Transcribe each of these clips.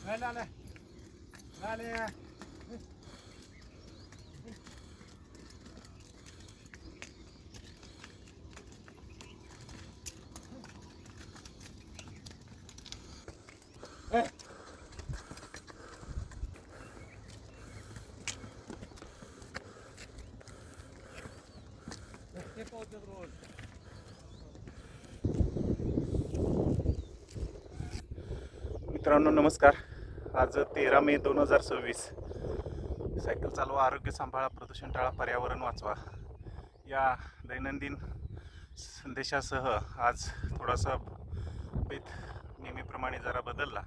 Dale, dale. मित्रांनो नमस्कार. आज 13 मे 2026. सायकल चालवा, आरोग्य सांभाळा, प्रदूषण टाळा, पर्यावरण वाचवा या दैनंदिन संदेशासह आज थोडासा बेत नेहमीप्रमाणे जरा बदलला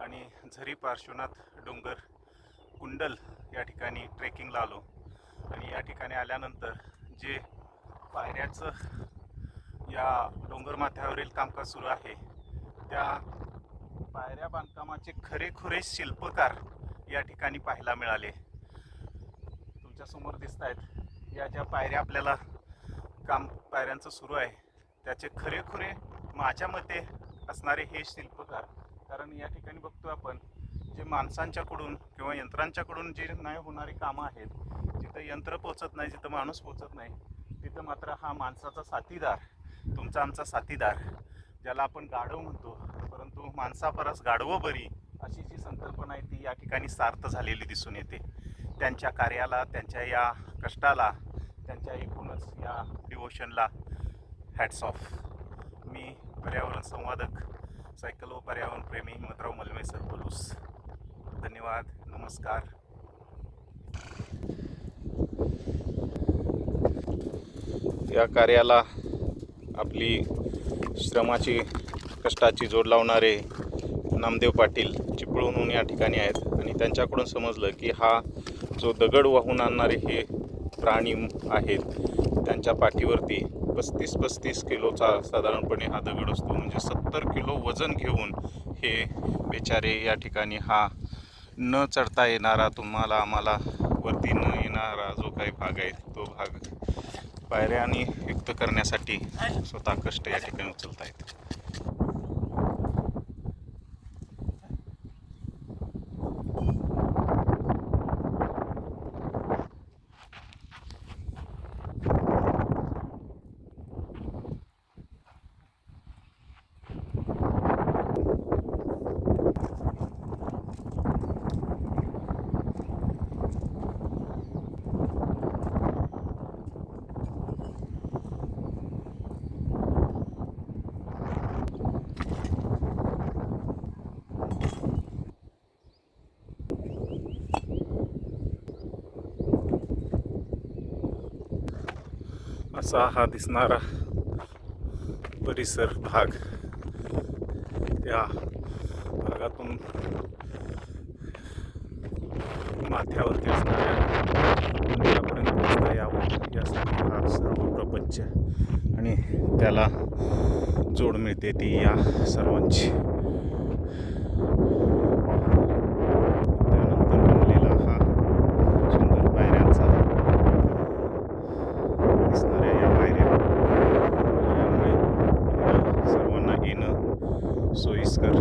आणि झरी, पार्श्वनाथ, डोंगर, कुंडल या ठिकाणी ट्रेकिंगला आलो. आणि या ठिकाणी आल्यानंतर जे पायऱ्याचं या डोंगर माथ्यावरील कामकाज सुरू आहे त्या पायऱ्या बांधकामाचे खरेखुरे शिल्पकार या ठिकाणी पाहायला मिळाले. तुमच्या समोर दिसत आहेत या ज्या पायऱ्या आपल्याला काम पायऱ्यांचं सुरू आहे त्याचे खरेखुरे माझ्या मते असणारे हे शिल्पकार. कारण या ठिकाणी बघतो आपण जे माणसांच्याकडून किंवा यंत्रांच्याकडून जे नाही होणारी कामं आहेत, जिथं यंत्र पोचत नाही, जिथं माणूस पोचत नाही, तिथं मात्र हा माणसाचा साथीदार, तुमचा आमचा साथीदार, ज्याला आपण गाढव म्हणतो, परंतु माणसापरस गाढवं बरी अशी जी संकल्पना आहे ती या ठिकाणी सार्थ झालेली दिसून येते. त्यांच्या कार्याला, त्यांच्या या कष्टाला, त्यांच्या एकूणच या डिवोशनला हॅट्स ऑफ. मी पर्यावरण संवादक, सायकल व पर्यावरण प्रेमी हिमतराव मलमे सर बोलूस. धन्यवाद, नमस्कार. या कार्याला आपली श्रमाची, कष्टाची जोड लावणारे नामदेव पाटील चिपळूणहून या ठिकाणी आहेत आणि त्यांच्याकडून समजलं की हा जो दगड वाहून आणणारे हे प्राणी आहेत त्यांच्या पाठीवरती 35 किलोचा साधारणपणे हा दगड असतो. म्हणजे 70 किलो वजन घेऊन हे बेचारे या ठिकाणी हा न चढता येणारा, तुम्हाला आम्हाला वरती न येणारा जो काही भाग आहे तो भाग पायऱ्याने युक्त करण्यासाठी स्वतः कष्ट या ठिकाणी उचलत आहेत. असा हा दिसणारा परिसर भाग. त्या भागातून माथ्यावरती असणाऱ्या मंदिरापर्यंत पोहोचता यावं यासाठी हा सर्व प्रपंच आणि त्याला जोड मिळते ती या सर्वांची. त्यानंतर बनलेला हा सुंदर पायऱ्यांचा दिसणाऱ्या या पायऱ्या, यामुळे सर्वांना येणं सोयीस्कर